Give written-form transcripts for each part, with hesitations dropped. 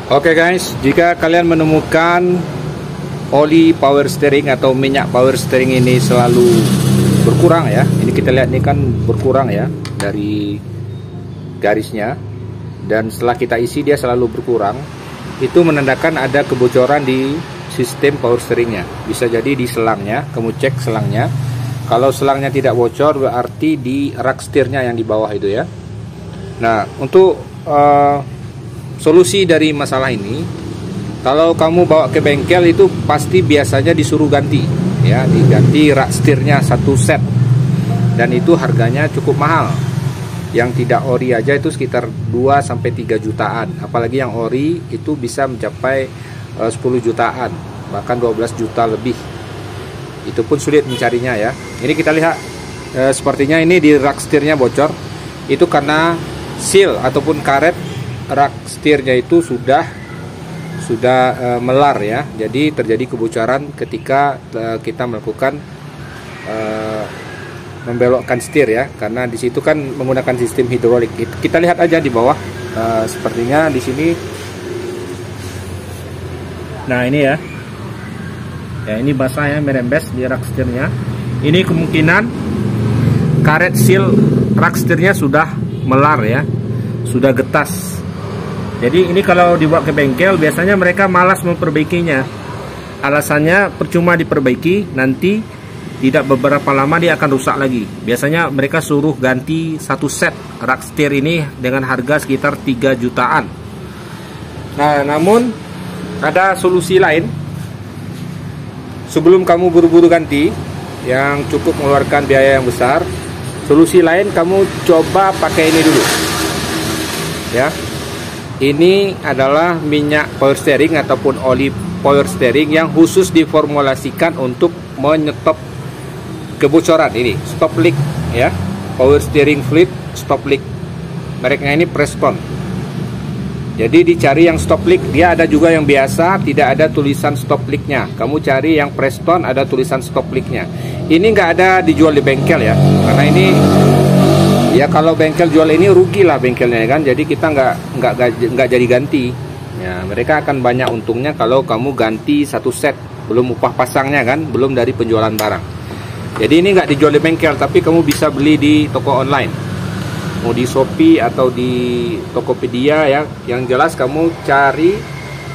Oke guys, jika kalian menemukan oli power steering atau minyak power steering ini selalu berkurang ya, ini kita lihat nih kan berkurang ya dari garisnya, dan setelah kita isi dia selalu berkurang, itu menandakan ada kebocoran di sistem power steeringnya. Bisa jadi di selangnya, kamu cek selangnya. Kalau selangnya tidak bocor berarti di rak setirnya yang di bawah itu ya. Nah, untuk solusi dari masalah ini, kalau kamu bawa ke bengkel itu pasti biasanya disuruh ganti ya, diganti rak setirnya satu set, dan itu harganya cukup mahal. Yang tidak ori aja itu sekitar 2-3 jutaan, apalagi yang ori itu bisa mencapai 10 jutaan, bahkan 12 juta lebih. Itu pun sulit mencarinya ya. Ini kita lihat sepertinya ini di rak setirnya bocor. Itu karena seal ataupun karet rak setirnya itu sudah melar ya. Jadi terjadi kebocoran ketika kita melakukan membelokkan setir ya, karena di situ kan menggunakan sistem hidrolik. Kita lihat aja di bawah, sepertinya di sini. Nah ini ya, ini basah ya, merembes di rak setirnya. Ini kemungkinan karet seal rak setirnya sudah melar ya, sudah getas. Jadi ini kalau dibawa ke bengkel biasanya mereka malas memperbaikinya. Alasannya percuma diperbaiki, nanti tidak beberapa lama dia akan rusak lagi. Biasanya mereka suruh ganti satu set rak setir ini dengan harga sekitar 3 jutaan. Nah, namun ada solusi lain. Sebelum kamu buru-buru ganti yang cukup mengeluarkan biaya yang besar, solusi lain kamu coba pakai ini dulu. Ya. Ini adalah minyak power steering ataupun oli power steering yang khusus diformulasikan untuk menyetop kebocoran. Ini stop leak ya, power steering fluid stop leak. Mereknya ini Preston. Jadi dicari yang stop leak. Dia ada juga yang biasa tidak ada tulisan stop leaknya. Kamu cari yang Preston ada tulisan stop leaknya. Ini nggak ada dijual di bengkel ya, karena ini ya kalau bengkel jual ini rugi lah bengkelnya kan. Jadi kita nggak jadi ganti. Ya, mereka akan banyak untungnya kalau kamu ganti satu set, belum upah pasangnya kan, belum dari penjualan barang. Jadi ini nggak dijual di bengkel, tapi kamu bisa beli di toko online, mau di Shopee atau di Tokopedia ya. Yang jelas kamu cari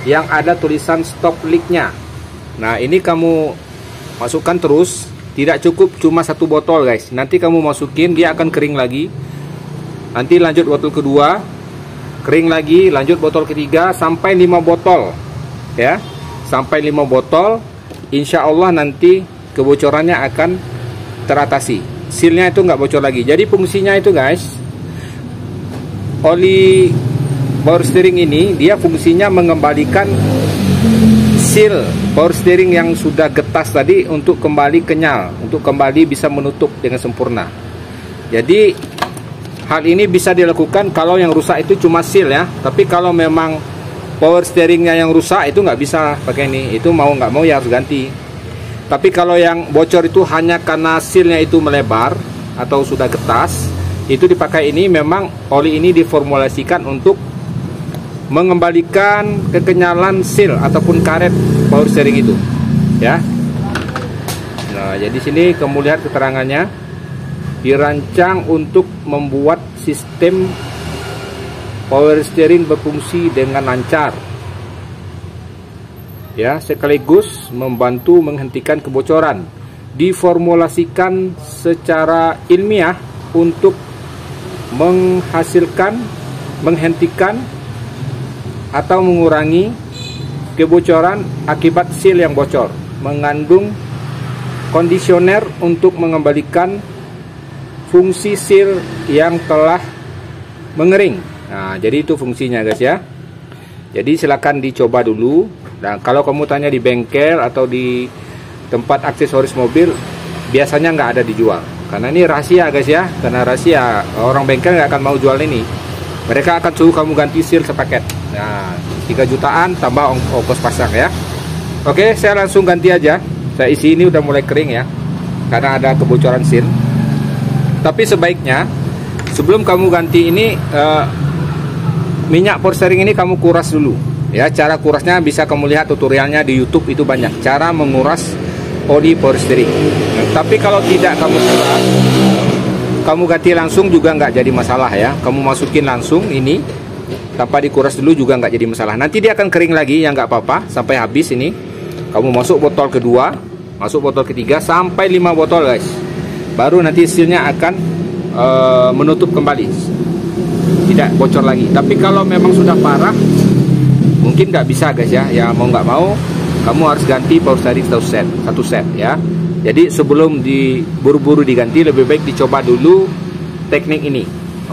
yang ada tulisan stop leaknya. Nah ini kamu masukkan terus, tidak cukup cuma satu botol guys. Nanti kamu masukin dia akan kering lagi. Nanti lanjut botol kedua, kering lagi, lanjut botol ketiga sampai 5 botol ya, sampai 5 botol. Insya Allah nanti kebocorannya akan teratasi, sealnya itu nggak bocor lagi. Jadi fungsinya itu guys, oli power steering ini dia fungsinya mengembalikan seal power steering yang sudah getas tadi untuk kembali kenyal, untuk kembali bisa menutup dengan sempurna. Jadi hal ini bisa dilakukan kalau yang rusak itu cuma seal ya. Tapi kalau memang power steeringnya yang rusak itu nggak bisa pakai ini, itu mau nggak mau ya harus ganti. Tapi kalau yang bocor itu hanya karena sealnya itu melebar atau sudah getas, itu dipakai ini. Memang oli ini diformulasikan untuk mengembalikan kekenyalan seal ataupun karet power steering itu ya. Nah jadi sini kamu lihat keterangannya, dirancang untuk membuat sistem power steering berfungsi dengan lancar ya, sekaligus membantu menghentikan kebocoran. Diformulasikan secara ilmiah untuk menghentikan atau mengurangi kebocoran akibat seal yang bocor. Mengandung kondisioner untuk mengembalikan fungsi seal yang telah mengering. Nah jadi itu fungsinya guys ya. Jadi silakan dicoba dulu. Nah kalau kamu tanya di bengkel atau di tempat aksesoris mobil, biasanya nggak ada dijual. Karena ini rahasia guys ya, karena rahasia, orang bengkel nggak akan mau jual ini. Mereka akan suruh kamu ganti seal sepaket. Nah 3 jutaan tambah ongkos pasang ya. Oke, saya langsung ganti aja. Saya isi ini udah mulai kering ya, karena ada kebocoran seal. Tapi sebaiknya sebelum kamu ganti ini minyak power steering ini kamu kuras dulu Ya, cara kurasnya bisa kamu lihat tutorialnya di YouTube, itu banyak cara menguras oli power steering. Nah, tapi kalau tidak kamu kuras, kamu ganti langsung juga nggak jadi masalah ya. Kamu masukin langsung ini tanpa dikuras dulu juga nggak jadi masalah. Nanti dia akan kering lagi ya, nggak apa-apa sampai habis ini. Kamu masuk botol kedua, masuk botol ketiga sampai 5 botol guys. Baru nanti hasilnya akan menutup kembali, tidak bocor lagi. Tapi kalau memang sudah parah, mungkin nggak bisa guys ya. Ya mau nggak mau kamu harus ganti power steering satu set ya. Jadi sebelum buru-buru diganti, lebih baik dicoba dulu teknik ini.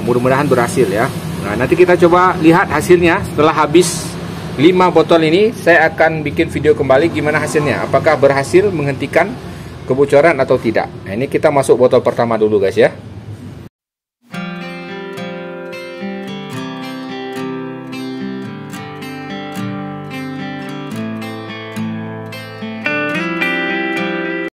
Mudah-mudahan berhasil ya. Nah, nanti kita coba lihat hasilnya setelah habis 5 botol ini. Saya akan bikin video kembali gimana hasilnya, apakah berhasil menghentikan kebocoran atau tidak. Nah, ini kita masuk botol pertama dulu guys ya.